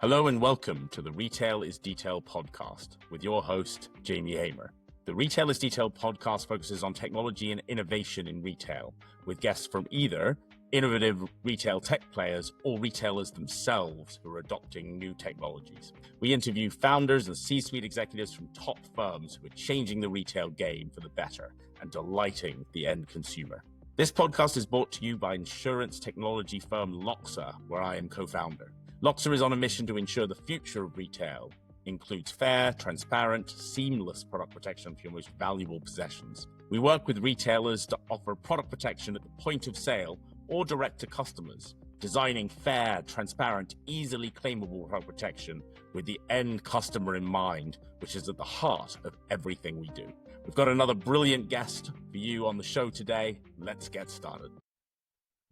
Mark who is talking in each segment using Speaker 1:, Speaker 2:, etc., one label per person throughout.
Speaker 1: Hello and welcome to the Retail is Detail podcast with your host, Jamie Hamer. The Retail is Detail podcast focuses on technology and innovation in retail, with guests from either innovative retail tech players or retailers themselves who are adopting new technologies. We interview founders and C-suite executives from top firms who are changing the retail game for the better and delighting the end consumer. This podcast is brought to you by insurance technology firm Loxa, where I am co-founder. Loxa is on a mission to ensure the future of retail includes fair, transparent, seamless product protection for your most valuable possessions. We work with retailers to offer product protection at the point of sale or direct to customers, designing fair, transparent, easily claimable product protection with the end customer in mind, which is at the heart of everything we do. We've got another brilliant guest for you on the show today. Let's get started.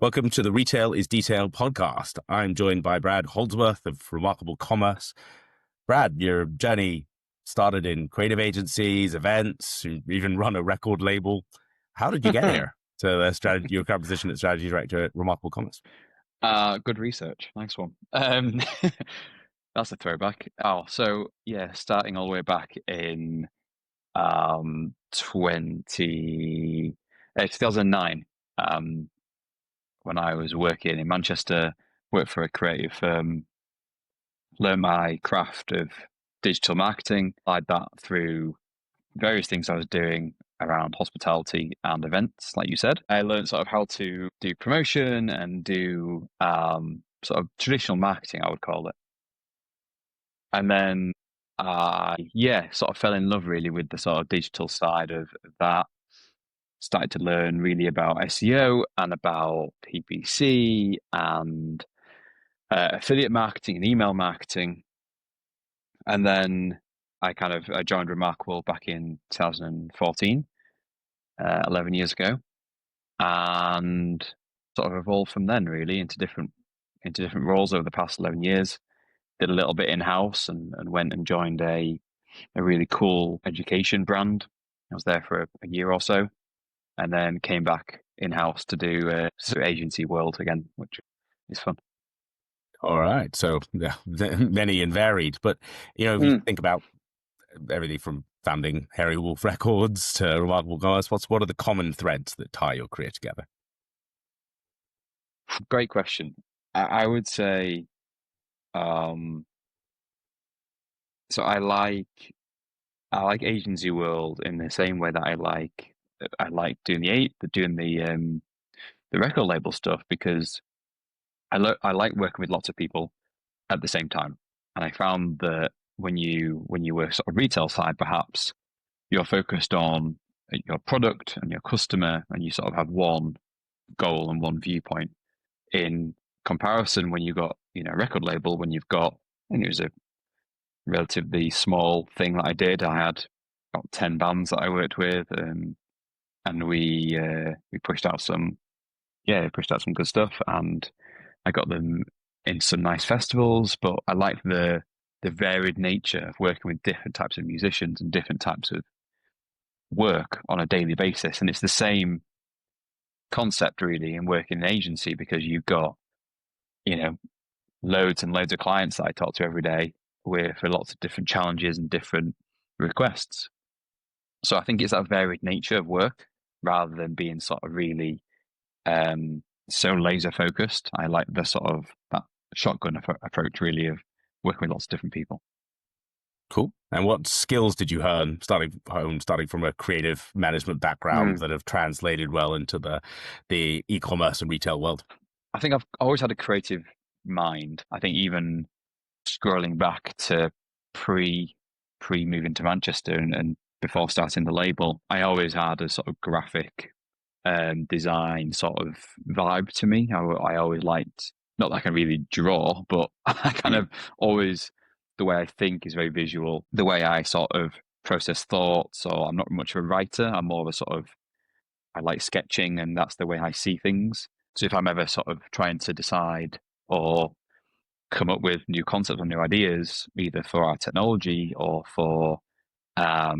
Speaker 1: Welcome to the Retail is Detail podcast. I'm joined by Brad Houldsworth of Remarkable Commerce. Brad, your journey started in creative agencies, events, you even run a record label. How did you get here to your current position as strategy director at Remarkable Commerce?
Speaker 2: Good research. Nice one. That's a throwback. Starting all the way back in 2009, when I was working in Manchester, worked for a creative firm, learned my craft of digital marketing, applied that through various things I was doing around hospitality and events, like you said. I learned sort of how to do promotion and do sort of traditional marketing, I would call it. And then sort of fell in love really with the sort of digital side of that. Started to learn really about SEO and about PPC and affiliate marketing and email marketing. And then I joined Remarkable back in 2014, 11 years ago, and sort of evolved from then really into different roles over the past 11 years. Did a little bit in-house and went and joined a really cool education brand. I was there for a year or so, and then came back in-house to do agency world again, which is fun.
Speaker 1: All right. So yeah, many and varied. But, if you think about everything from founding Hairy Wolf Records to Remarkable Commerce, what are the common threads that tie your career together?
Speaker 2: Great question. I would say, so I like agency world in the same way that I like doing the record label stuff, because I like working with lots of people at the same time. And I found that when you work sort of retail side, perhaps you're focused on your product and your customer, and you sort of have one goal and one viewpoint. In comparison, when you got a record label, when you've got, and it was a relatively small thing that I did. I had about 10 bands that I worked with, and we pushed out some good stuff, and I got them in some nice festivals. But I liked the varied nature of working with different types of musicians and different types of work on a daily basis. And it's the same concept really in working in an agency, because you've got loads and loads of clients that I talk to every day for lots of different challenges and different requests. So I think it's that varied nature of work rather than being sort of really so laser focused. I like the sort of that shotgun approach really of working with lots of different people.
Speaker 1: Cool. And what skills did you learn starting from a creative management background that have translated well into the e-commerce and retail world?
Speaker 2: I think I've always had a creative mind. I think even scrolling back to pre moving to Manchester and before starting the label, I always had a sort of graphic design sort of vibe to me. I always liked, not that I can really draw, but I kind of always, the way I think is very visual. The way I sort of process thoughts, or I'm not much of a writer. I'm more of a sort of, I like sketching, and that's the way I see things. So if I'm ever sort of trying to decide or come up with new concepts or new ideas, either for our technology or for a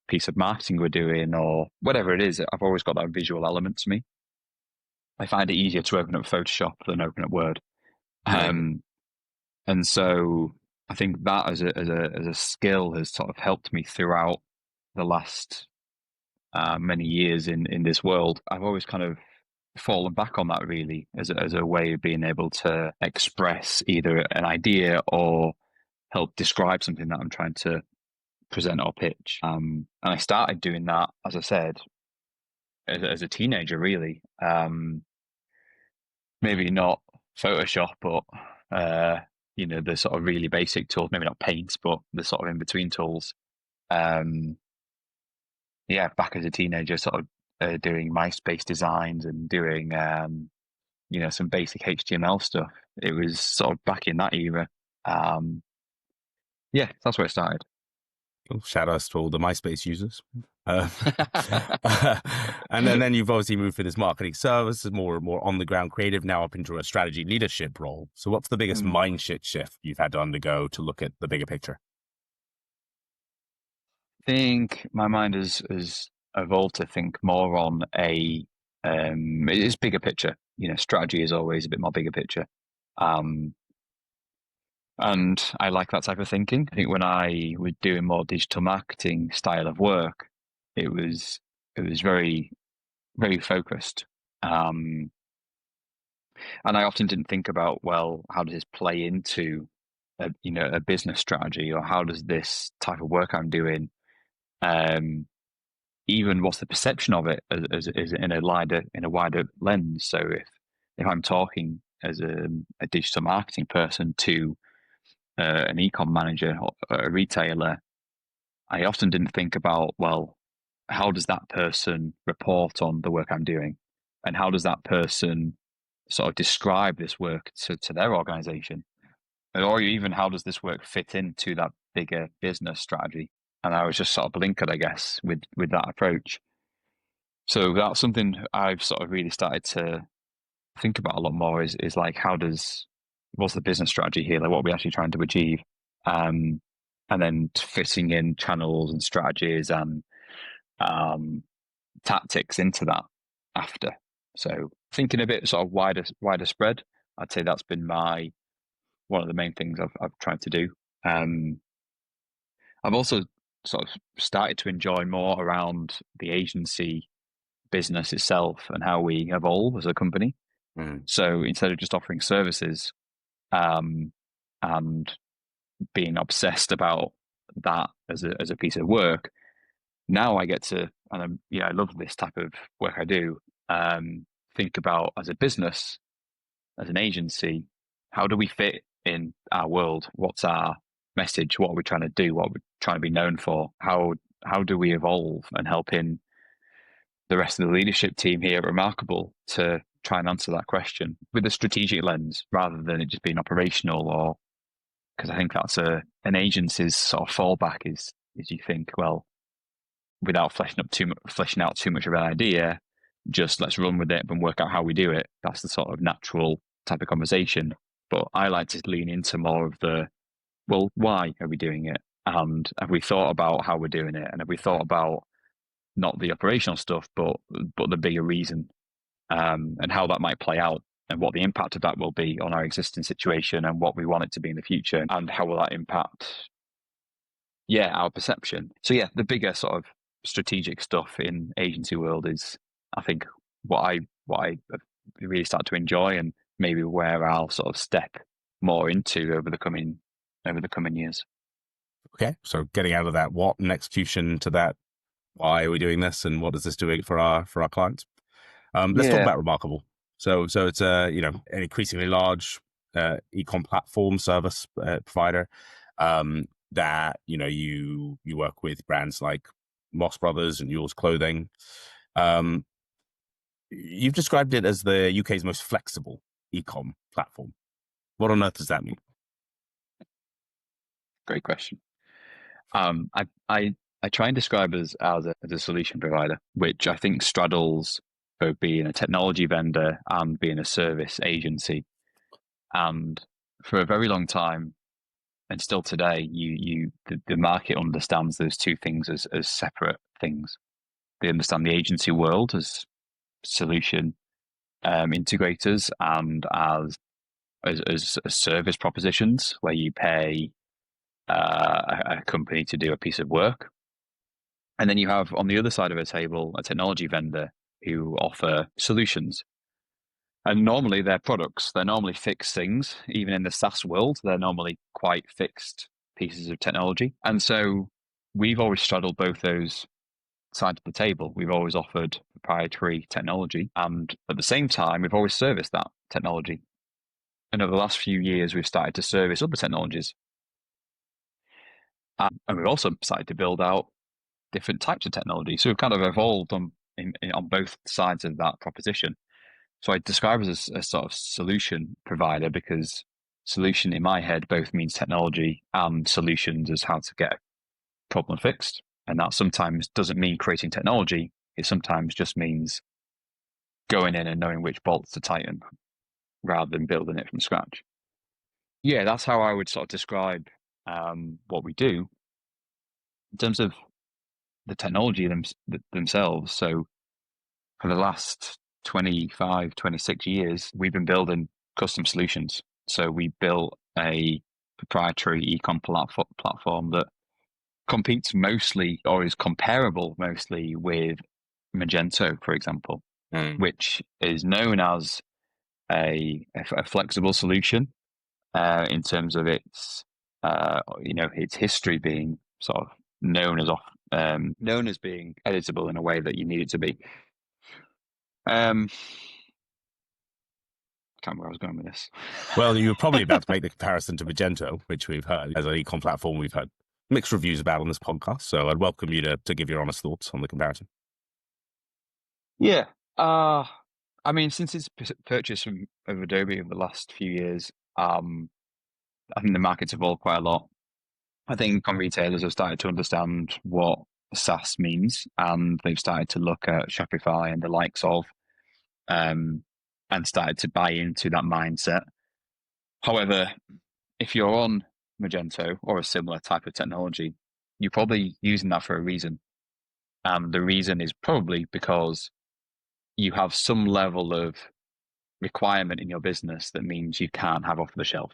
Speaker 2: piece of marketing we're doing or whatever it is, I've always got that visual element to me. I find it easier to open up Photoshop than open up Word. And so I think that as a skill has sort of helped me throughout the last many years in this world. I've always kind of fallen back on that really as a way of being able to express either an idea or help describe something that I'm trying to present or pitch. And I started doing that, as I said, as a teenager, really. Maybe not Photoshop, but the sort of really basic tools. Maybe not Paint, but the sort of in between tools. Back as a teenager, sort of doing MySpace designs and doing some basic HTML stuff. It was sort of back in that era. That's where it started.
Speaker 1: Well, shout outs to all the MySpace users. And then you've obviously moved from this marketing service, more on the ground creative, now up into a strategy leadership role. So what's the biggest mind shift you've had to undergo to look at the bigger picture?
Speaker 2: I think my mind has evolved to think more on it's bigger picture. Strategy is always a bit more bigger picture. And I like that type of thinking. I think when I was doing more digital marketing style of work, it was very, very focused. And I often didn't think about, well, how does this play into a business strategy, or how does this type of work I'm doing, even what's the perception of it as in a wider lens. So if I'm talking as a digital marketing person to an e-com manager or a retailer, I often didn't think about, well, how does that person report on the work I'm doing, and how does that person sort of describe this work to their organization, or even how does this work fit into that bigger business strategy? And I was just sort of blinkered, I guess, with that approach. So that's something I've sort of really started to think about a lot more is like, what's the business strategy here? Like, what are we actually trying to achieve? And then fitting in channels and strategies and tactics into that after. So thinking a bit sort of wider spread, I'd say that's been one of the main things I've tried to do. I've also sort of started to enjoy more around the agency business itself and how we evolve as a company. So instead of just offering services and being obsessed about that as a piece of work, now I get to, and I love this type of work I do, think about as a business, as an agency, how do we fit in our world? What's our message? What are we trying to do? What are we trying to be known for? How do we evolve and help in the rest of the leadership team here at Remarkable to try and answer that question with a strategic lens rather than it just being operational? Or because I think that's an agency's sort of fallback is you think, well, without fleshing out too much of an idea, just let's run with it and work out how we do it. That's the sort of natural type of conversation. But I like to lean into more of well, why are we doing it? And have we thought about how we're doing it? And have we thought about not the operational stuff, but the bigger reason, and how that might play out, and what the impact of that will be on our existing situation, and what we want it to be in the future, and how will that impact, our perception. So the bigger sort of strategic stuff in agency world is, I think, what I really start to enjoy, and maybe where I'll sort of step more into over the coming years.
Speaker 1: Okay, so getting out of that what and execution to that why are we doing this, and what is this doing for our clients? Let's talk about Remarkable. So it's an increasingly large e-com platform service provider that you work with brands like Moss Brothers and Yule's Clothing. You've described it as the UK's most flexible e-com platform. What on earth does that mean?
Speaker 2: Great question. I try and describe us as a solution provider, which I think straddles both being a technology vendor and being a service agency. And for a very long time, and still today, the market understands those two things as separate things. They understand the agency world as solution integrators and as as service propositions where you pay a company to do a piece of work. And then you have on the other side of a table a technology vendor who offer solutions. And normally they're products, they're normally fixed things. Even in the SaaS world, they're normally quite fixed pieces of technology. And so we've always straddled both those sides of the table. We've always offered proprietary technology, and at the same time, we've always serviced that technology. And over the last few years, we've started to service other technologies. And we've also started to build out different types of technology. So we've kind of evolved on both sides of that proposition. So I describe us as a sort of solution provider because solution in my head both means technology and solutions as how to get a problem fixed. And that sometimes doesn't mean creating technology. It sometimes just means going in and knowing which bolts to tighten rather than building it from scratch. Yeah, that's how I would sort of describe what we do in terms of the technology themselves. So for the last 25, 26 years, we've been building custom solutions. So we built a proprietary e-com platform that competes mostly or is comparable mostly with Magento, for example, which is known as a flexible solution in terms of its its history being sort of known as being editable in a way that you need it to be. Can't remember where I was going with this.
Speaker 1: Well, you were probably about to make the comparison to Magento, which we've heard as an e-com platform we've had mixed reviews about on this podcast. So I'd welcome you to give your honest thoughts on the comparison.
Speaker 2: Yeah. I mean, since its purchase of Adobe over the last few years, I think the market's evolved quite a lot. I think retailers have started to understand what SaaS means, and they've started to look at Shopify and the likes of, and started to buy into that mindset. However, if you're on Magento or a similar type of technology, you're probably using that for a reason. And the reason is probably because you have some level of requirement in your business that means you can't have off the shelf.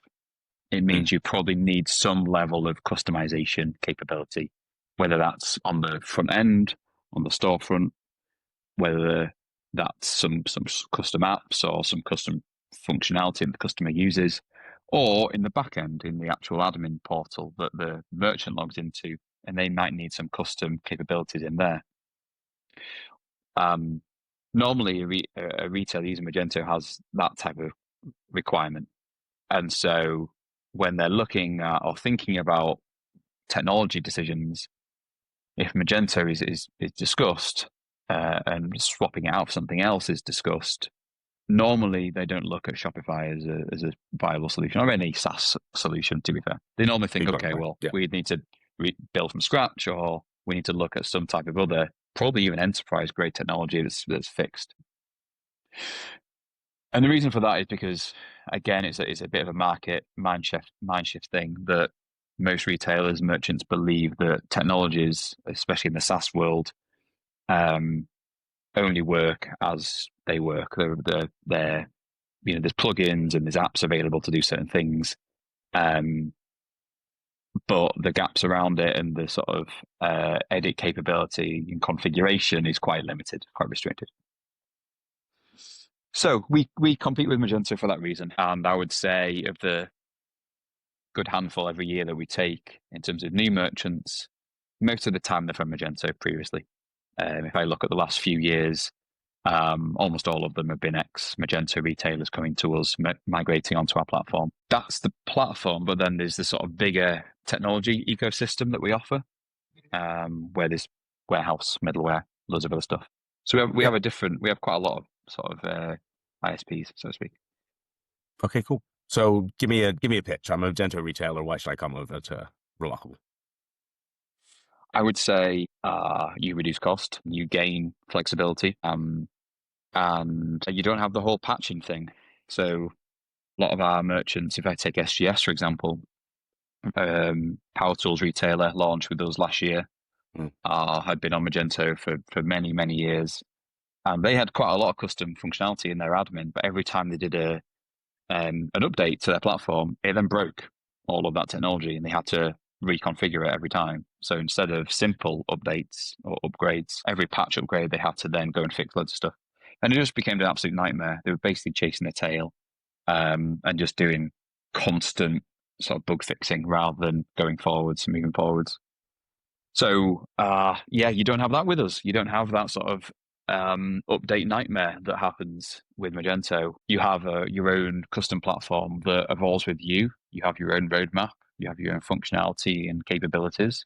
Speaker 2: It means you probably need some level of customization capability, whether that's on the front end, on the storefront, whether that's some custom apps or some custom functionality that the customer uses, or in the back end, in the actual admin portal that the merchant logs into, and they might need some custom capabilities in there. Normally, a retailer using Magento has that type of requirement. And so when they're looking at or thinking about technology decisions, if Magento is discussed and swapping it out for something else is discussed, normally they don't look at Shopify as a viable solution or any SaaS solution, to be fair. They normally think, we need to build from scratch, or we need to look at some type of other, probably even enterprise-grade technology that's fixed. And the reason for that is because, again, it's a bit of a market mind shift thing that most retailers, merchants believe that technologies, especially in the SaaS world, only work as they work. They're there's plugins and there's apps available to do certain things, but the gaps around it and the sort of edit capability and configuration is quite limited, quite restricted. So we compete with Magento for that reason. And I would say of the good handful every year that we take in terms of new merchants, most of the time they're from Magento previously. If I look at the last few years, almost all of them have been ex-Magento retailers coming to us, migrating onto our platform. That's the platform, but then there's the sort of bigger technology ecosystem that we offer, where there's warehouse, middleware, loads of other stuff. So we have quite a lot of sort of ISPs, so to speak.
Speaker 1: Okay, cool. So give me a pitch. I'm a Magento retailer. Why should I come over to Remarkable?
Speaker 2: I would say you reduce cost, you gain flexibility, and you don't have the whole patching thing. So a lot of our merchants, if I take SGS, for example, Power Tools retailer launched with us last year, had been on Magento for many, many years. And they had quite a lot of custom functionality in their admin, but every time they did a an update to their platform, it then broke all of that technology and they had to reconfigure it every time. So instead of simple updates or upgrades, every patch upgrade, they had to then go and fix loads of stuff. And it just became an absolute nightmare. They were basically chasing their tail and just doing constant sort of bug fixing rather than going forwards, moving forwards. So yeah, you don't have that with us. You don't have that sort of update nightmare that happens with Magento. You have your own custom platform that evolves with you. You have your own roadmap. You have your own functionality and capabilities,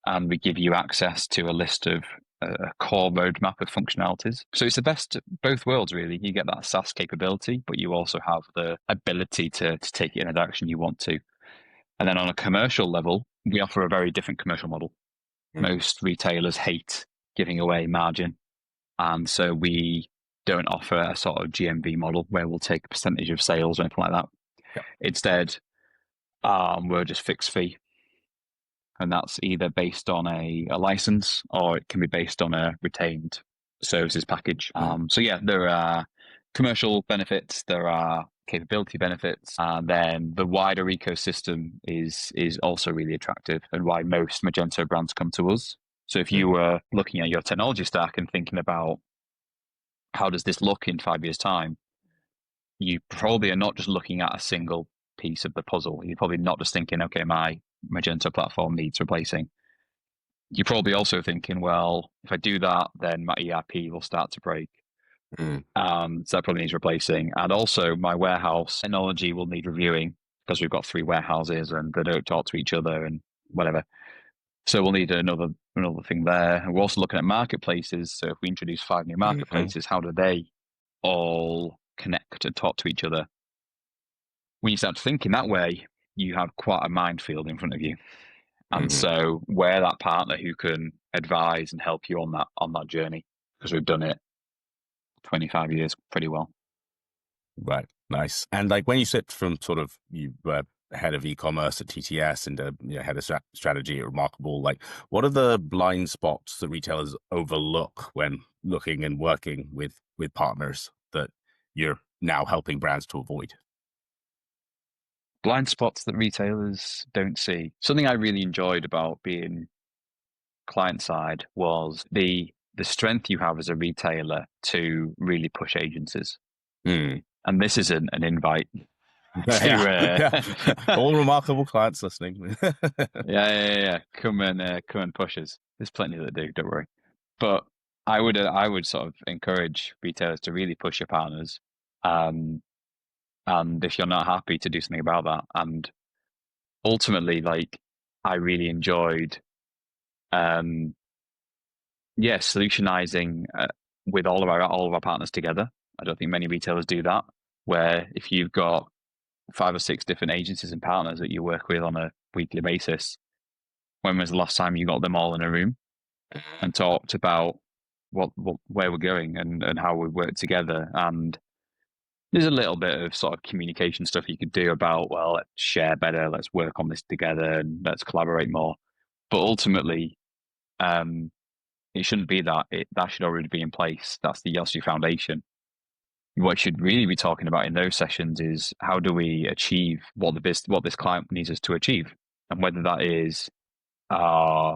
Speaker 2: and we give you access to a list of a core roadmap of functionalities. So it's the best of both worlds, really. You get that SaaS capability, but you also have the ability to take it in a direction you want to. And then on a commercial level, we offer a very different commercial model. Most retailers hate giving away margin. And so we don't offer a sort of GMV model where we'll take a percentage of sales or anything like that.
Speaker 1: Yep.
Speaker 2: Instead, we're just fixed fee. And that's either based on a license or it can be based on a retained services package. So yeah, there are commercial benefits, there are capability benefits, and then the wider ecosystem is also really attractive and why most Magento brands come to us. So if you were looking at your technology stack and thinking about how does this look in 5 years' time, you probably are not just looking at a single piece of the puzzle. You're probably not just thinking, okay, my Magento platform needs replacing. You're probably also thinking, well, if I do that, then my ERP will start to break. So that probably needs replacing. And also my warehouse technology will need reviewing because we've got 3 warehouses and they don't talk to each other and whatever. So we'll need another thing there. And we're also looking at marketplaces. So if we introduce 5 new marketplaces, how do they all connect and talk to each other? When you start thinking that way, you have quite a minefield in front of you. And so we're that partner who can advise and help you on that journey because we've done it 25 years pretty well.
Speaker 1: Right. Nice. And like when you sit from sort of you head of e-commerce at TTS and head of strategy at Remarkable, like what are the blind spots that retailers overlook when looking and working with partners that you're now helping brands to avoid?
Speaker 2: Blind spots that retailers don't see. Something I really enjoyed about being client side was the strength you have as a retailer to really push agencies. And this is an invite to
Speaker 1: all Remarkable clients listening.
Speaker 2: yeah. Come and push us. There's plenty that do, don't worry. But I would sort of encourage retailers to really push your partners. And if you're not happy, to do something about that. And ultimately, like I really enjoyed solutionizing with all of our partners together. I don't think many retailers do that, where if you've got 5 or 6 different agencies and partners that you work with on a weekly basis, when was the last time you got them all in a room and talked about where we're going and how we work together? And there's a little bit of sort of communication stuff you could do about, well, let's share better, let's work on this together and let's collaborate more. But ultimately, it shouldn't be that. That should already be in place. That's the Yossi foundation. What you should really be talking about in those sessions is how do we achieve what this client needs us to achieve, and whether that is a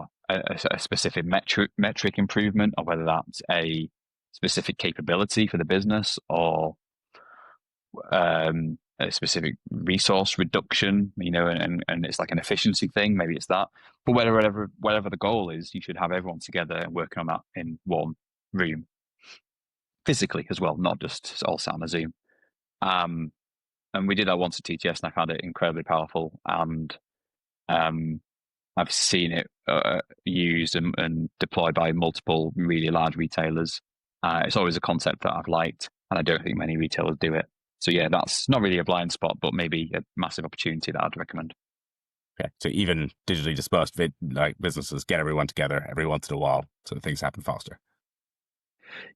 Speaker 2: specific metric improvement, or whether that's a specific capability for the business, or a specific resource reduction, and it's like an efficiency thing. Maybe it's that. But whatever the goal is, you should have everyone together working on that in one room, physically as well, not just all sat on a Zoom. And we did that once at TTS, and I found it incredibly powerful. And I've seen it used and deployed by multiple really large retailers. It's always a concept that I've liked, and I don't think many retailers do it. So yeah, that's not really a blind spot, but maybe a massive opportunity that I'd recommend.
Speaker 1: Okay, so even digitally dispersed businesses get everyone together every once in a while, so things happen faster.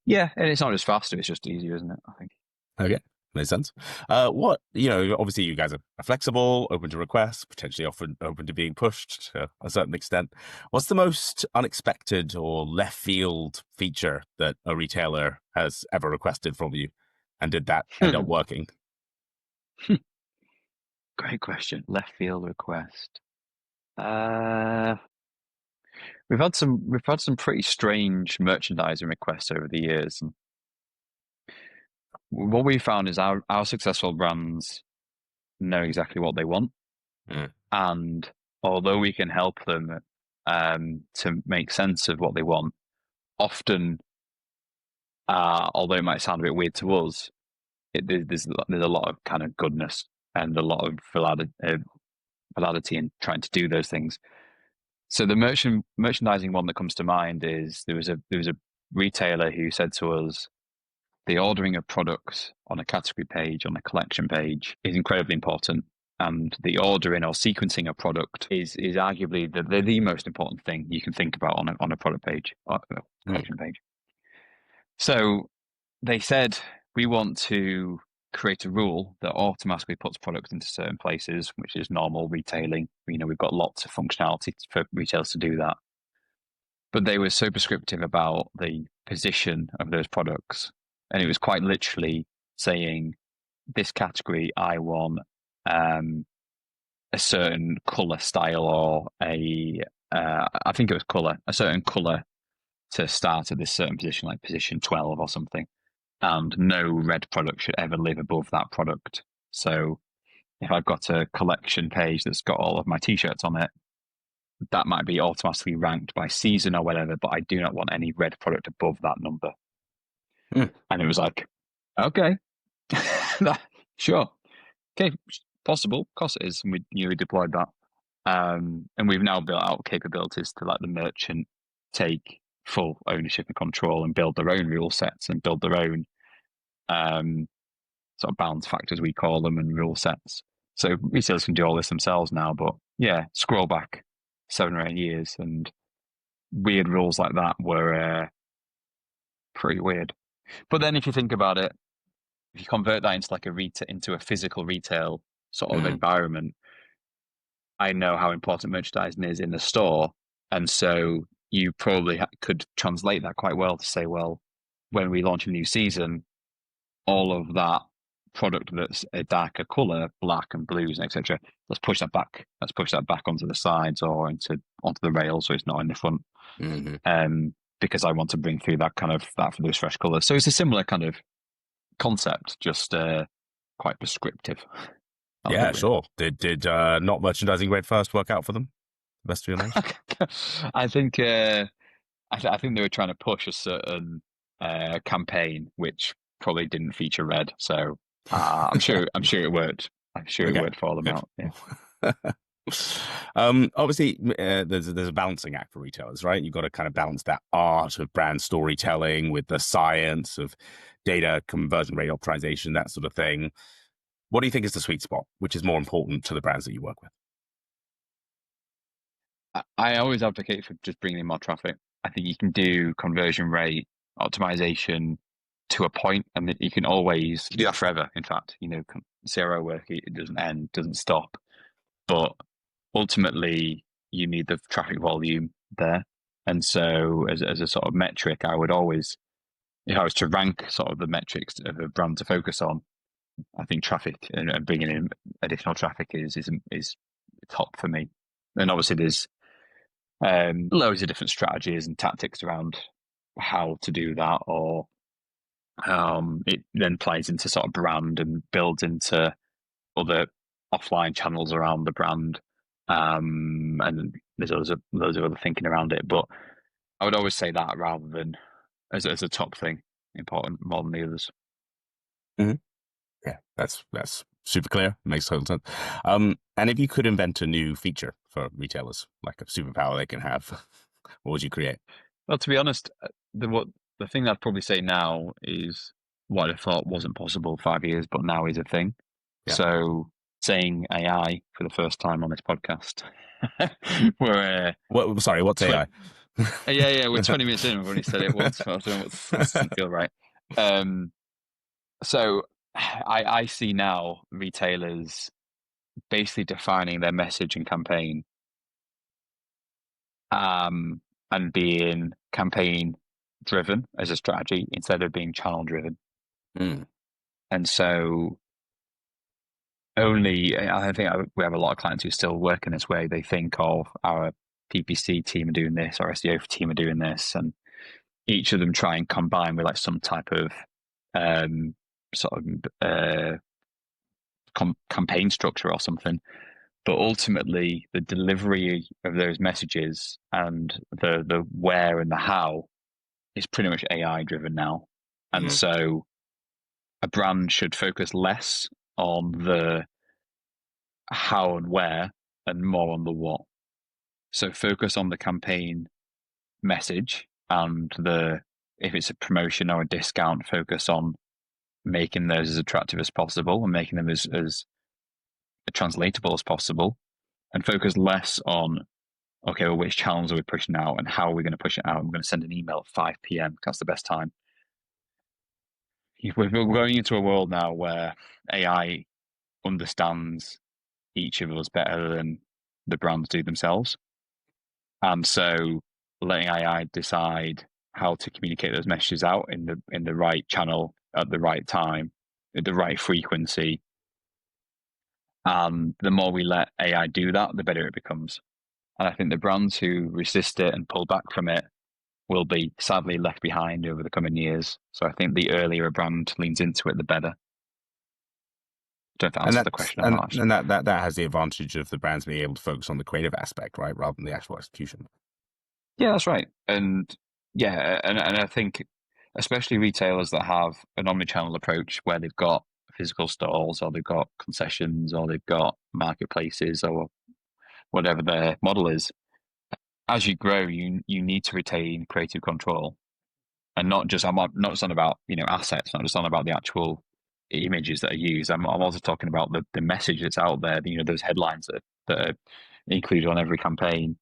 Speaker 2: Yeah, and it's not just faster; it's just easier, isn't it? I think.
Speaker 1: Okay, makes sense. Obviously you guys are flexible, open to requests, potentially often open to being pushed to a certain extent. What's the most unexpected or left field feature that a retailer has ever requested from you, and did that end up working?
Speaker 2: Great question. Left field request. We've had some pretty strange merchandising requests over the years. And what we found is our successful brands know exactly what they want.
Speaker 1: Mm.
Speaker 2: And although we can help them to make sense of what they want, often, although it might sound a bit weird to us, there's a lot of kind of goodness and a lot of validity in trying to do those things. So the merchandising one that comes to mind is there was a retailer who said to us, the ordering of products on a category page, on a collection page, is incredibly important. And the ordering or sequencing of product is arguably the most important thing you can think about on a product page or a collection page. So they said, we want to create a rule that automatically puts products into certain places, which is normal retailing. We've got lots of functionality for retailers to do that. But they were so prescriptive about the position of those products. And it was quite literally saying, this category, I want a certain color style or I think it was color, a certain color to start at this certain position, like position 12 or something. And no red product should ever live above that product. So if I've got a collection page that's got all of my t-shirts on it, that might be automatically ranked by season or whatever, but I do not want any red product above that number. And it was like, okay, sure. Okay, possible. Of course it is. And we deployed that. And we've now built out capabilities to let the merchant take full ownership and control and build their own rule sets and build their own sort of balance factors, we call them, and rule sets. So retailers can do all this themselves now, but yeah, scroll back 7 or 8 years and weird rules like that were pretty weird. But then if you think about it, if you convert that into like into a physical retail sort of environment, I know how important merchandising is in the store. And so you probably could translate that quite well to say, well, when we launch a new season, all of that product that's a darker color, black and blues, etc. Let's push that back. Let's push that back onto the sides or onto the rails, so it's not in the front. Because I want to bring through that for those fresh colors. So it's a similar kind of concept, just quite prescriptive.
Speaker 1: Yeah, sure. Did not merchandising red first work out for them? The best of your knowledge?
Speaker 2: I think I think they were trying to push a certain campaign which probably didn't feature red. So I'm sure it worked. I'm sure it worked for them out. Yeah.
Speaker 1: Obviously, there's a balancing act for retailers, right? You've got to kind of balance that art of brand storytelling with the science of data conversion rate optimization, that sort of thing. What do you think is the sweet spot? Which is more important to the brands that you work with?
Speaker 2: I always advocate for just bringing in more traffic. I think you can do conversion rate optimization to a point, and you can always do that forever. In fact, CRO work, it doesn't end, doesn't stop. But ultimately, you need the traffic volume there. And so as a sort of metric, I would always, if I was to rank sort of the metrics of a brand to focus on, I think traffic and bringing in additional traffic is top for me. And obviously there's loads of different strategies and tactics around how to do that, or it then plays into sort of brand and builds into other offline channels around the brand. And there's loads of other thinking around it, but I would always say that rather than as a top thing, important more than the others.
Speaker 1: Yeah, that's super clear. Makes total sense. And if you could invent a new feature for retailers, like a superpower they can have, what would you create?
Speaker 2: Well, to be honest, the thing I'd probably say now is what I thought wasn't possible 5 years, but now is a thing. Yeah. So saying AI for the first time on this podcast.
Speaker 1: Sorry, what's AI?
Speaker 2: Yeah, we're 20 minutes in. We've only said it once. It doesn't feel right. So I see now retailers basically defining their message and campaign, and being campaign driven as a strategy instead of being channel driven. And so I think we have a lot of clients who still work in this way. They think of our PPC team are doing this, our SEO team are doing this, and each of them try and combine with like some type of sort of campaign structure or something. But ultimately, the delivery of those messages and the where and the how is pretty much AI driven now. And so a brand should focus less on the how and where and more on the what. So focus on the campaign message and if it's a promotion or a discount, focus on making those as attractive as possible and making them as translatable as possible, and focus less on, okay, well, which channels are we pushing out and how are we going to push it out? I'm going to send an email at 5 p.m. That's the best time. We're going into a world now where AI understands each of us better than the brands do themselves. And so letting AI decide how to communicate those messages out in the right channel at the right time, at the right frequency. And the more we let AI do that, the better it becomes. And I think the brands who resist it and pull back from it will be sadly left behind over the coming years. So I think the earlier a brand leans into it, the better. Don't have to answer the question or not.
Speaker 1: And that has the advantage of the brands being able to focus on the creative aspect, right, rather than the actual execution.
Speaker 2: Yeah, that's right. And yeah, and I think especially retailers that have an omnichannel approach where they've got physical stores or they've got concessions or they've got marketplaces or whatever their model is, as you grow, you need to retain creative control. And not just I'm not just on about assets, not just on about the actual images that are used. I'm also talking about the message that's out there. Those headlines that are included on every campaign,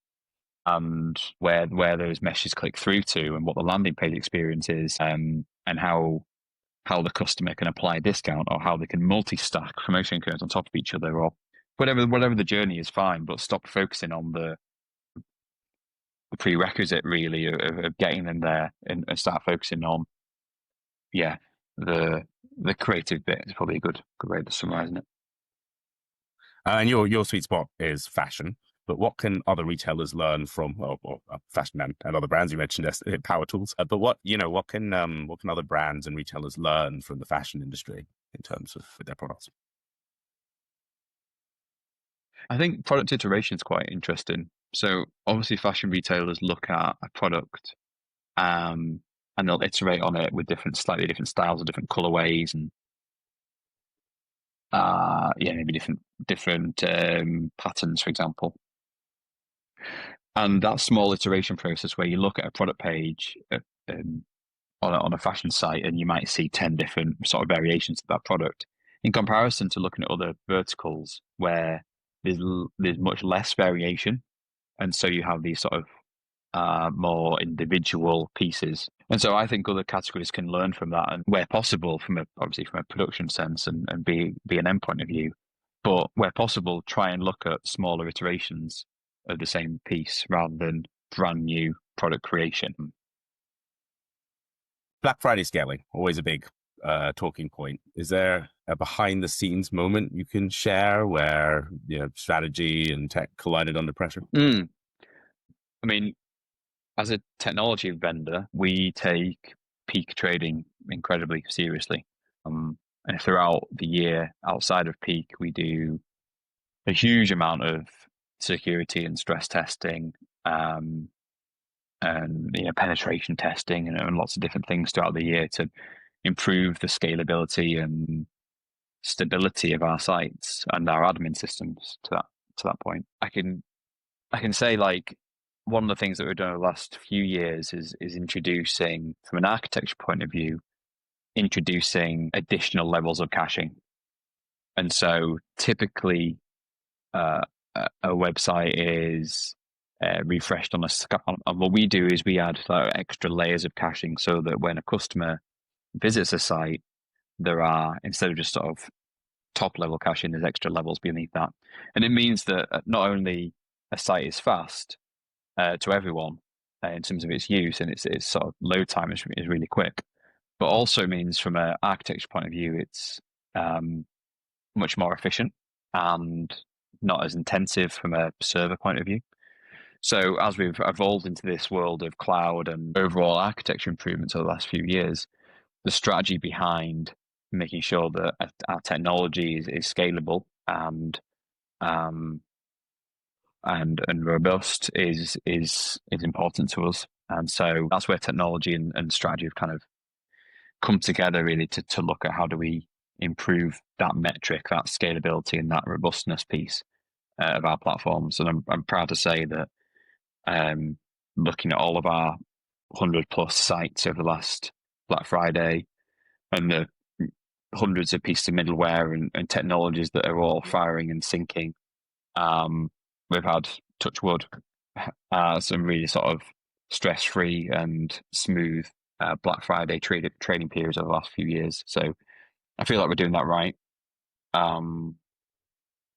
Speaker 2: and where those messages click through to, and what the landing page experience is, and how the customer can apply a discount, or how they can multi-stack promotion codes on top of each other, or whatever the journey is fine. But stop focusing on the prerequisite really of getting them there, and start focusing on the creative bit is probably a good way of summarizing it.
Speaker 1: And your sweet spot is fashion, but what can other retailers learn from fashion and other brands? You mentioned power tools, but what can other brands and retailers learn from the fashion industry in terms of their products?
Speaker 2: I think product iteration is quite interesting. So obviously fashion retailers look at a product and they'll iterate on it with slightly different styles or different colorways, and maybe different patterns, for example. And that small iteration process where you look at a product page on a fashion site and you might see 10 different sort of variations of that product, in comparison to looking at other verticals where there's much less variation, and so you have these sort of more individual pieces. And so I think other categories can learn from that, and where possible, obviously from a production sense and be an end point of view, but where possible, try and look at smaller iterations of the same piece rather than brand new product creation.
Speaker 1: Black Friday scaling, always a big talking point. Is there a behind the scenes moment you can share where strategy and tech collided under pressure?
Speaker 2: I mean, as a technology vendor, we take peak trading incredibly seriously. And throughout the year, outside of peak, we do a huge amount of security and stress testing, and penetration testing, and lots of different things throughout the year to improve the scalability and stability of our sites and our admin systems to that point. I can say, like, one of the things that we've done over the last few years is introducing, from an architecture point of view, introducing additional levels of caching. And so typically a website is refreshed on and what we do is we add extra layers of caching, so that when a customer visits a site, there are, instead of just sort of top level caching, there's extra levels beneath that. And it means that not only a site is fast to everyone in terms of its use, and its sort of load time is really quick, but also means from an architecture point of view, it's much more efficient. and not as intensive from a server point of view. So as we've evolved into this world of cloud and overall architecture improvements over the last few years, the strategy behind making sure that our technology is scalable and robust is important to us. And so that's where technology and strategy have kind of come together really to look at how do we improve that metric, that scalability and that robustness piece of our platforms. And I'm proud to say that looking at all of our 100+ sites over the last Black Friday and the hundreds of pieces of middleware and technologies that are all firing and syncing, we've had, touch wood, some really sort of stress-free and smooth Black Friday trading periods over the last few years. So I feel like we're doing that right.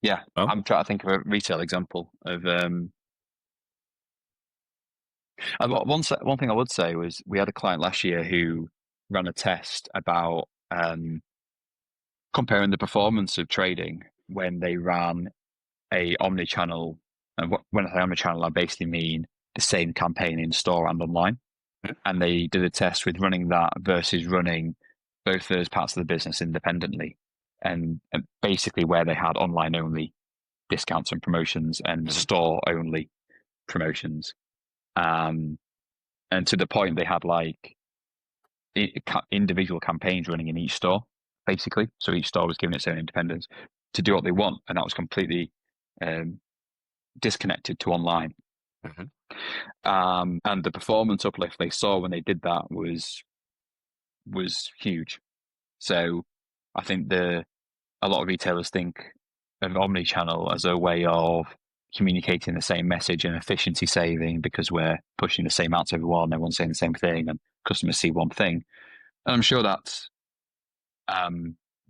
Speaker 2: Yeah,
Speaker 1: Well,
Speaker 2: I'm trying to think of a retail example of. One thing I would say was we had a client last year who ran a test about comparing the performance of trading when they ran a omnichannel. And when I say omnichannel, I basically mean the same campaign in store and online. And they did a test with running that versus running both those parts of the business independently, and basically where they had online only discounts and promotions and store only promotions. And to the point, they had like individual campaigns running in each store, basically. So each store was given its own independence to do what they want, and that was completely disconnected to online. And the performance uplift they saw when they did that was huge. So I think a lot of retailers think of omnichannel as a way of communicating the same message and efficiency saving because we're pushing the same out to everyone, everyone's saying the same thing, and customers see one thing. And I'm sure that's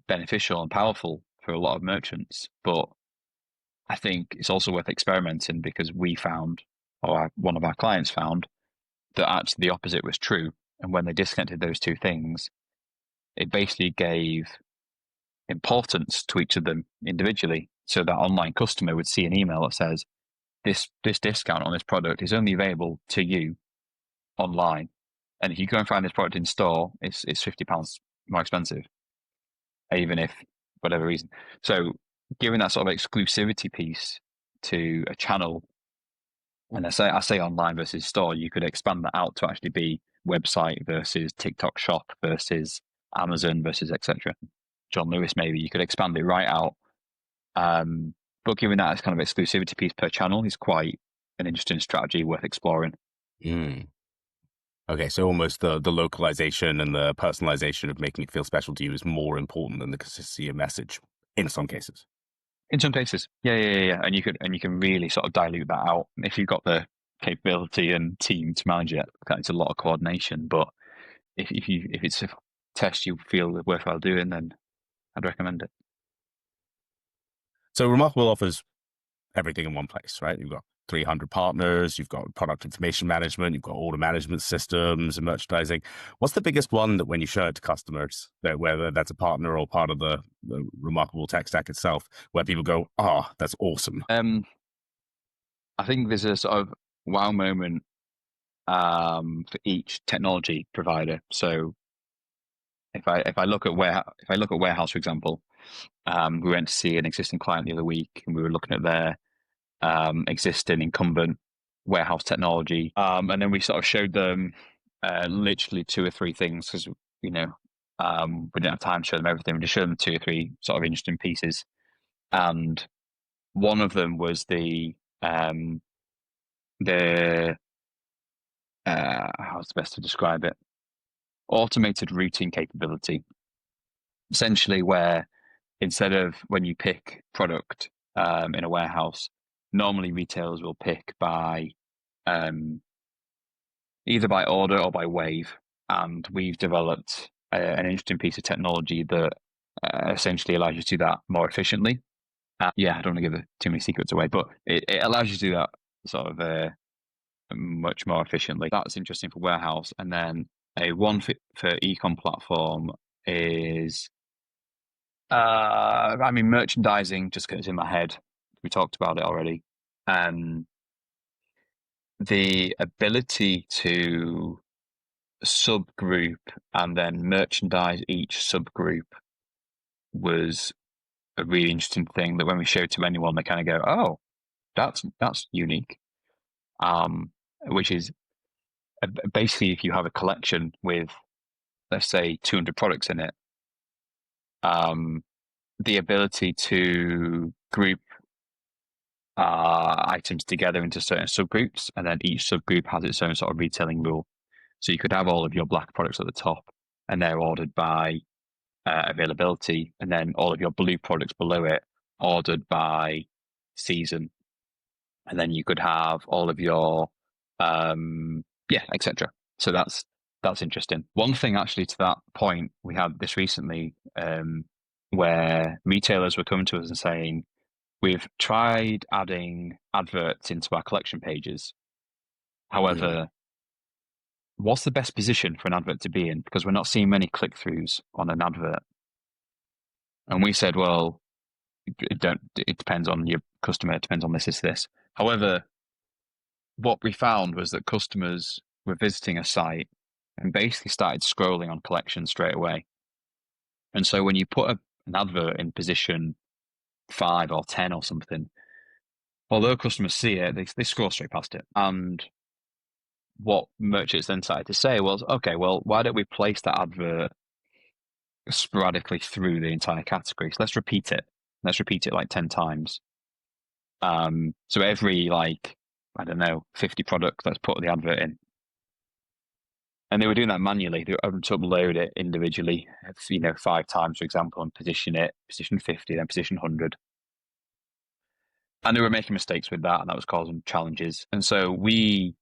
Speaker 2: beneficial and powerful for a lot of merchants, but I think it's also worth experimenting because we found, or one of our clients found, that actually the opposite was true. And when they disconnected those two things, it basically gave importance to each of them individually. So that online customer would see an email that says, this discount on this product is only available to you online. And if you go and find this product in store, it's £50 more expensive, even if whatever reason. So giving that sort of exclusivity piece to a channel, and I say online versus store, you could expand that out to actually be website versus TikTok shop versus Amazon versus etc. John Lewis, maybe you could expand it right out. But giving that as kind of exclusivity piece per channel is quite an interesting strategy worth exploring.
Speaker 1: Okay, so almost the localization and the personalization of making it feel special to you is more important than the consistency of message in some cases.
Speaker 2: In some cases, yeah, and you can really sort of dilute that out if you've got the capability and team to manage it. It's a lot of coordination, but if it's a test you feel worthwhile doing, then I'd recommend it.
Speaker 1: So Remarkable offers everything in one place, right? You've got 300 partners, you've got product information management, you've got order management systems and merchandising. What's the biggest one that when you show it to customers, that whether that's a partner or part of the Remarkable tech stack itself, where people go, that's awesome?
Speaker 2: I think there's a sort of wow moment for each technology provider. So if I look at warehouse, for example, we went to see an existing client the other week, and we were looking at their existing incumbent warehouse technology, and then we sort of showed them literally 2 or 3 things because we didn't have time to show them everything. We just showed them 2 or 3 sort of interesting pieces, and one of them was how's the best to describe it? Automated routing capability. Essentially, where instead of when you pick product in a warehouse, normally retailers will pick by either by order or by wave. And we've developed an interesting piece of technology that essentially allows you to do that more efficiently. I don't want to give too many secrets away, but it allows you to do that sort of much more efficiently. That's interesting for warehouse. And then a one for e-com platform is I mean, merchandising, just because it's in my head. We talked about it already. The ability to subgroup and then merchandise each subgroup was a really interesting thing that when we showed to anyone, they kind of go, "Oh, that's unique." Which is basically if you have a collection with, let's say, 200 products in it, the ability to group items together into certain subgroups, and then each subgroup has its own sort of retailing rule. So you could have all of your black products at the top, and they're ordered by availability, and then all of your blue products below it ordered by season, and then you could have all of your etc. So that's interesting. One thing actually to that point, we had this recently where retailers were coming to us and saying, we've tried adding adverts into our collection pages. However, what's the best position for an advert to be in? Because we're not seeing many click-throughs on an advert. And we said, well, it depends on your customer, it depends on this. However, what we found was that customers were visiting a site and basically started scrolling on collections straight away. And so when you put an advert in position 5 or 10 or something, although customers see it, they scroll straight past it. And what merchants then started to say was, okay, well, why don't we place that advert sporadically through the entire category? So let's repeat it. Let's repeat it like 10 times. So every, like, I don't know, 50 products, let's put the advert in. And they were doing that manually. They would upload it individually, 5 times, for example, and position 50, then position 100. And they were making mistakes with that, and that was causing challenges. And so we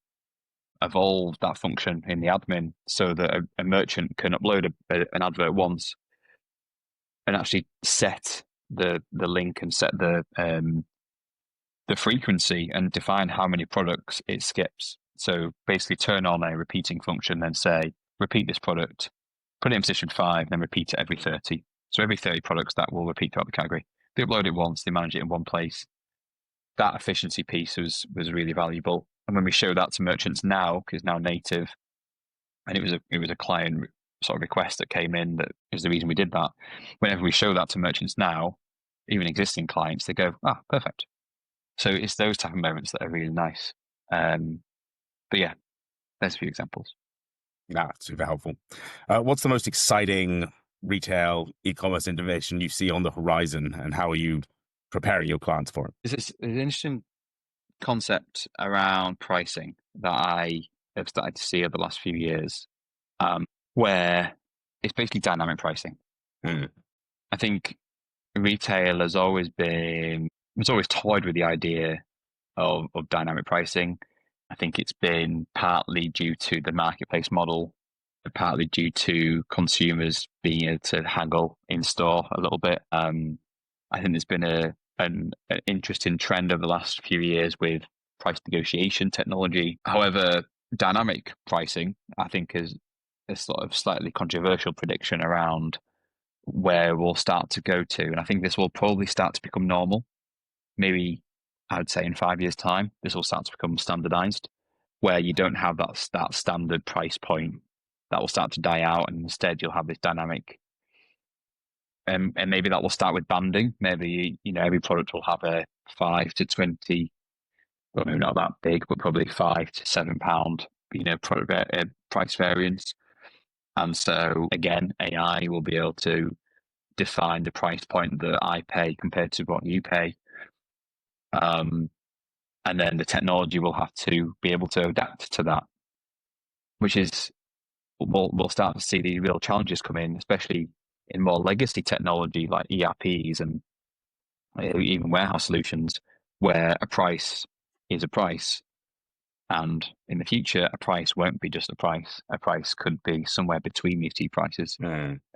Speaker 2: evolved that function in the admin so that a merchant can upload an advert once and actually set the link and set the frequency and define how many products it skips. So basically turn on a repeating function, then say, repeat this product, put it in position 5, then repeat it every 30. So every 30 products that will repeat throughout the category. They upload it once, they manage it in one place. That efficiency piece was really valuable. And when we show that to merchants now, because now native, and it was a client sort of request that came in that is the reason we did that. Whenever we show that to merchants now, even existing clients, they go, perfect. So it's those type of moments that are really nice. But yeah, there's a few examples.
Speaker 1: Yeah, super helpful. What's the most exciting retail e-commerce innovation you see on the horizon, and how are you preparing your clients for it?
Speaker 2: It's an interesting concept around pricing that I have started to see over the last few years, where it's basically dynamic pricing. I think retail has always toyed with the idea of dynamic pricing. I think it's been partly due to the marketplace model, partly due to consumers being able to haggle in store a little bit. I think there's been an interesting trend over the last few years with price negotiation technology. However, dynamic pricing, I think, is a sort of slightly controversial prediction around where we'll start to go to. And I think this will probably start to become normal. Maybe I would say in 5 years' time, this will start to become standardized, where you don't have that standard price point. That will start to die out, and instead you'll have this dynamic. And maybe that will start with banding. Maybe, every product will have a 5 to 20, well, maybe not that big, but probably £5 to £7, product price variance. And so again, AI will be able to define the price point that I pay compared to what you pay. And then the technology will have to be able to adapt to that, which is, we'll start to see the real challenges come in, especially in more legacy technology like ERPs and even warehouse solutions, where a price is a price. And in the future, a price won't be just a price. A price could be somewhere between these two prices.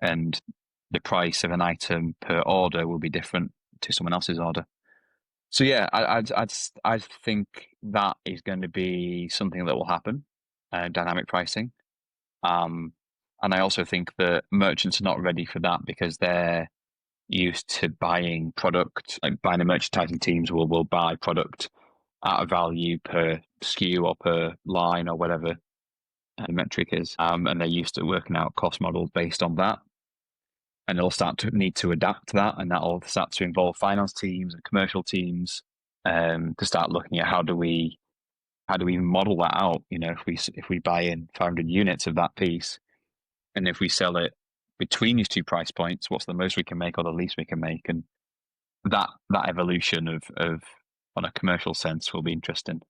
Speaker 2: And the price of an item per order will be different to someone else's order. So yeah, I think that is going to be something that will happen, dynamic pricing. And I also think that merchants are not ready for that because they're used to buying product, like buying the merchandising teams will buy product at a value per SKU or per line or whatever the metric is. And they're used to working out cost models based on that. And they'll start to need to adapt that, and that'll start to involve finance teams and commercial teams to start looking at how do we model that out. If we buy in 500 units of that piece, and if we sell it between these two price points, what's the most we can make or the least we can make? And that evolution of on a commercial sense will be interesting.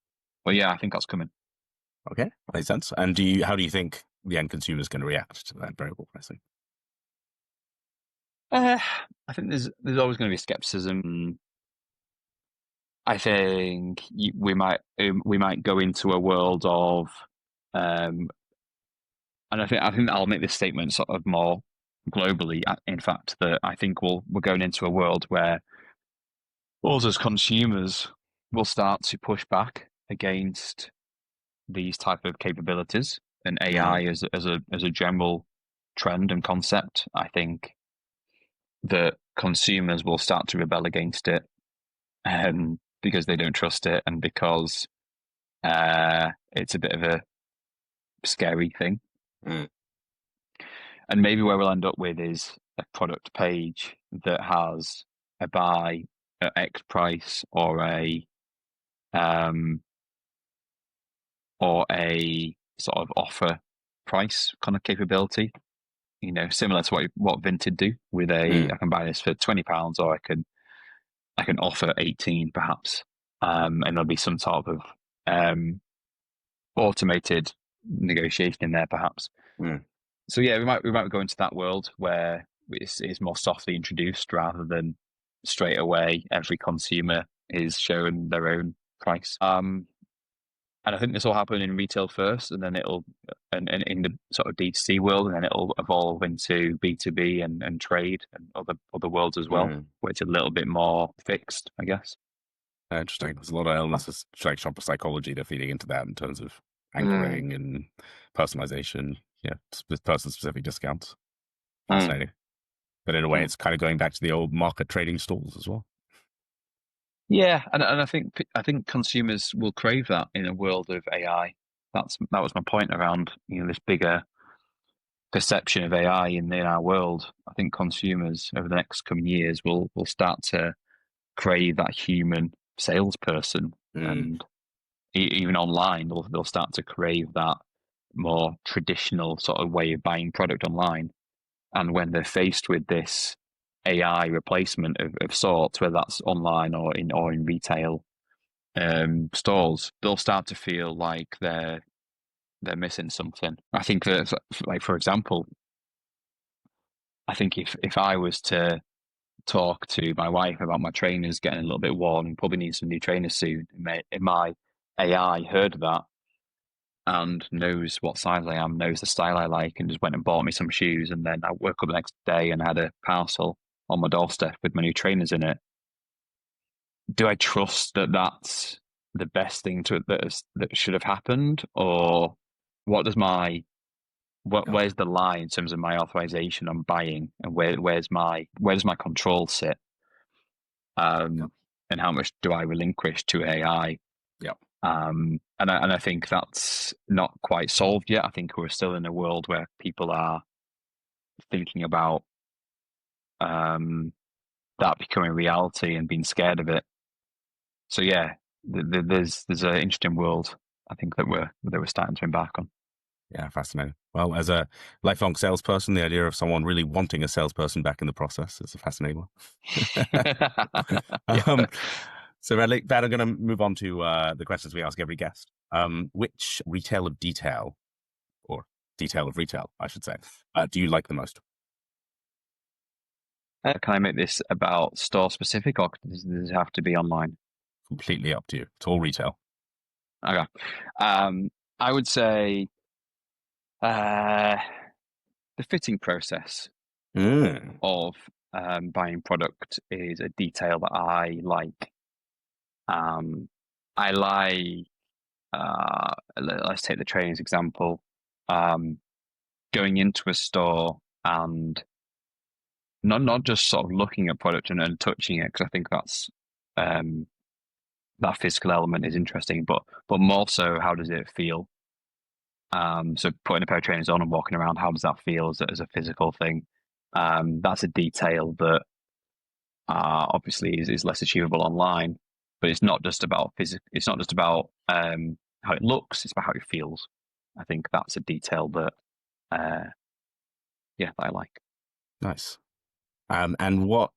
Speaker 2: But yeah, I think that's coming.
Speaker 1: Okay, makes sense. And how do you think the end consumer is going to react to that variable pricing?
Speaker 2: I think there's always going to be skepticism. I think we might go into a world of, and I think I'll make this statement sort of more globally. In fact, that I think we're going into a world where us as consumers will start to push back against these type of capabilities and AI as a general trend and concept. I think that consumers will start to rebel against it because they don't trust it and because it's a bit of a scary thing. And maybe where we'll end up with is a product page that has a buy at X price or a sort of offer price kind of capability, similar to what Vinted do with I can buy this for £20 or I can offer 18 perhaps, and there'll be some sort of automated negotiation in there perhaps. So yeah, we might go into that world where it's more softly introduced rather than straight away every consumer is showing their own price. And I think this will happen in retail first, and then and in the sort of D2C world, and then it'll evolve into B2B and trade and other worlds as well, where it's a little bit more fixed, I guess.
Speaker 1: Interesting. There's a lot of elements of shopper psychology they're feeding into that in terms of anchoring and personalization, person-specific discounts. Fascinating. But in a way, it's kind of going back to the old market trading stalls as well.
Speaker 2: Yeah, and I think consumers will crave that in a world of AI. That was my point around this bigger perception of AI in our world. I think consumers over the next coming years will start to crave that human salesperson, and even online they'll start to crave that more traditional sort of way of buying product online. And when they're faced with this AI replacement of sorts, whether that's online or in retail stores, they'll start to feel like they're missing something. I think that, like for example, I think if I was to talk to my wife about my trainers getting a little bit worn and probably need some new trainers soon, if my AI heard that and knows what size I am, knows the style I like, and just went and bought me some shoes, and then I woke up the next day and had a parcel on my doorstep with my new trainers in it. Do I trust that that's the best thing that should have happened, or what does where's the line in terms of my authorization on buying, and where does my control sit, and how much do I relinquish to AI? And I think that's not quite solved yet. I think we're still in a world where people are thinking about that becoming reality and being scared of it. So yeah, there's an interesting world, I think, that we're starting to embark on.
Speaker 1: Yeah, fascinating. Well, as a lifelong salesperson, the idea of someone really wanting a salesperson back in the process is a fascinating one. So, Bradlie, I'm going to move on to the questions we ask every guest. Which retail of detail, or detail of retail, I should say, do you like the most?
Speaker 2: Can I make this about store specific, or does it have to be online?
Speaker 1: Completely up to you. It's all retail.
Speaker 2: Okay. I would say the fitting process of buying product is a detail that I like. I like, let's take the trainers example, going into a store and not just sort of looking at product and touching it, because I think that's that physical element is interesting, but more so, how does it feel? So putting a pair of trainers on and walking around, how does that feel as a physical thing? That's a detail that obviously is less achievable online, but it's not just about physics. It's not just about how it looks. It's about how it feels. I think that's a detail that, that I like.
Speaker 1: Nice. And what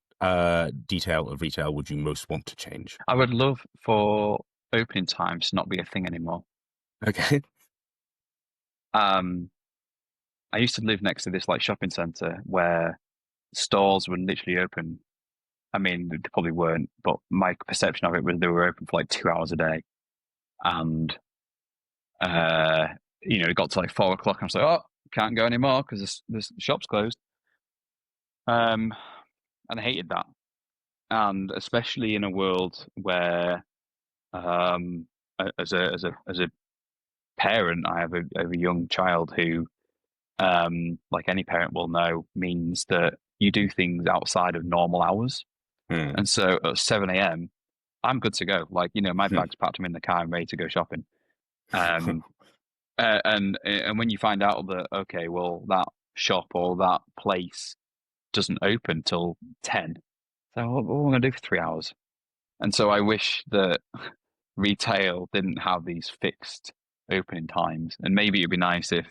Speaker 1: detail of retail would you most want to change?
Speaker 2: I would love for opening times to not be a thing anymore.
Speaker 1: Okay.
Speaker 2: I used to live next to this like shopping centre where stores would literally open. I mean, they probably weren't, but my perception of it was they were open for like 2 hours a day. And, it got to like 4 o'clock and I was like, oh, can't go anymore because the shop's closed. And I hated that. And especially in a world where, as a parent, I have a young child who, like any parent will know, means that you do things outside of normal hours. And so at 7 a.m., I'm good to go. Like, my bag's packed, I'm in the car, I'm ready to go shopping. And when you find out that, okay, well, that shop or that place doesn't open till 10, so what am I going to do for 3 hours? And so I wish that retail didn't have these fixed opening times, and maybe it'd be nice if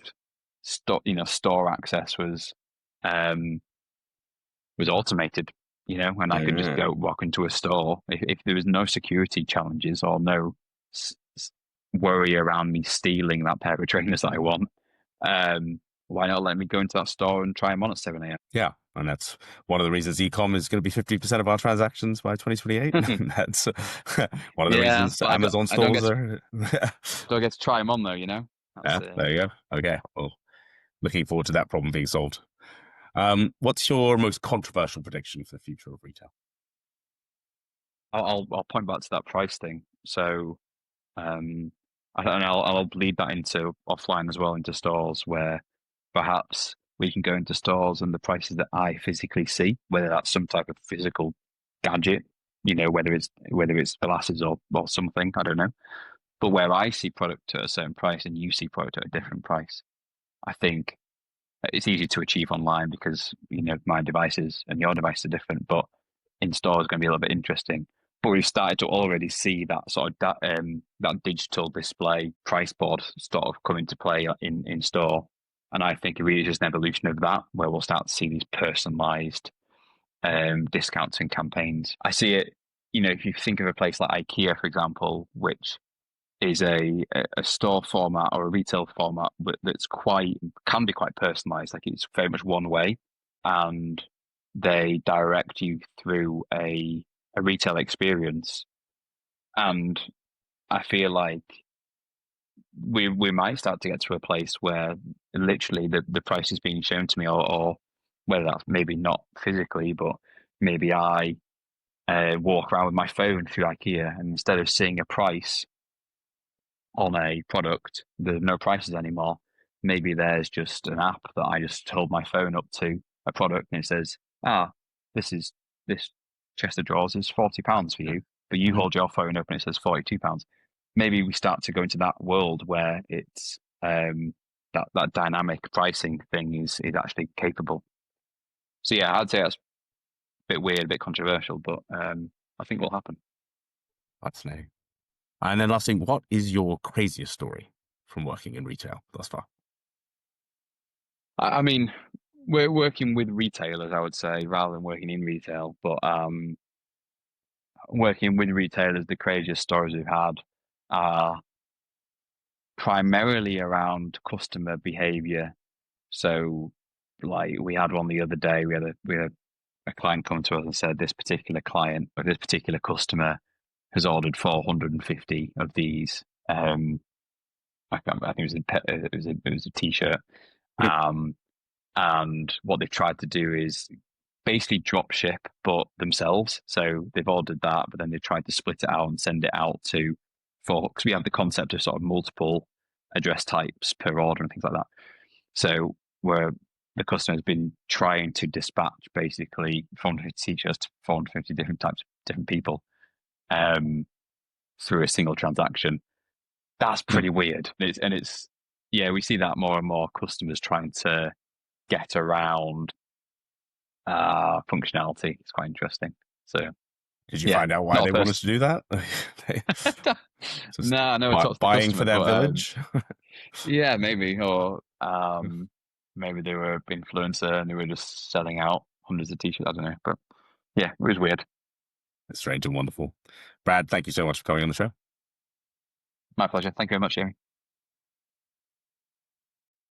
Speaker 2: store access was automated, and I could just go walk into a store if there was no security challenges or no worry around me stealing that pair of trainers that I want. Why not let me go into that store and try them on at 7 a.m.?
Speaker 1: Yeah, and that's one of the reasons e-com is going to be 50% of our transactions by 2028. That's one of the reasons Amazon stores are.
Speaker 2: Do I get to try them on though?
Speaker 1: There you go. Okay, well, looking forward to that problem being solved. What's your most controversial prediction for the future of retail?
Speaker 2: I'll point back to that price thing. So, I'll bleed that into offline as well, into stores where perhaps we can go into stores and the prices that I physically see, whether that's some type of physical gadget, whether it's glasses or something, I don't know. But where I see product at a certain price and you see product at a different price, I think it's easy to achieve online because my devices and your devices are different, but in store is going to be a little bit interesting. But we've started to already see that sort of that digital display price board sort of come into play in store, and I think it really is just an evolution of that, where we'll start to see these personalized discounts and campaigns. I see it, if you think of a place like IKEA, for example, which is a store format or a retail format, but that's can be quite personalized. Like it's very much one way, and they direct you through a retail experience. And I feel like we might start to get to a place where literally the price is being shown to me, or whether that's maybe not physically, but maybe I walk around with my phone through IKEA, and instead of seeing a price on a product, there's no prices anymore. Maybe there's just an app that I just hold my phone up to a product and it says, this chest of drawers is £40 for you, but you hold your phone up and it says £42. Maybe we start to go into that world where it's that dynamic pricing thing is actually capable. So yeah, I'd say that's a bit weird, a bit controversial, but I think will happen.
Speaker 1: Fascinating. And then last thing, what is your craziest story from working in retail thus far?
Speaker 2: I mean, we're working with retailers, I would say, rather than working in retail. But working with retailers, the craziest stories we've had are primarily around customer behavior. So, like we had one the other day. We had a client come to us and said this particular client or this particular customer has ordered 450 of these. I think it was a t-shirt. And what they've tried to do is basically drop ship, but themselves. So they've ordered that, but then they've tried to split it out and send it out because we have the concept of sort of multiple address types per order and things like that. So we're the customer's been trying to dispatch basically 450 t-shirts to 450 different people through a single transaction. That's pretty weird. We see that more and more, customers trying to get around functionality. It's quite interesting. So,
Speaker 1: did you find out why they wanted to do that?
Speaker 2: No,
Speaker 1: buying for their village.
Speaker 2: Yeah, maybe, or maybe they were an influencer and they were just selling out hundreds of t-shirts. I don't know, but yeah, it was weird.
Speaker 1: It's strange and wonderful. Brad, thank you so much for coming on the show.
Speaker 2: My pleasure. Thank you very much, Jamie.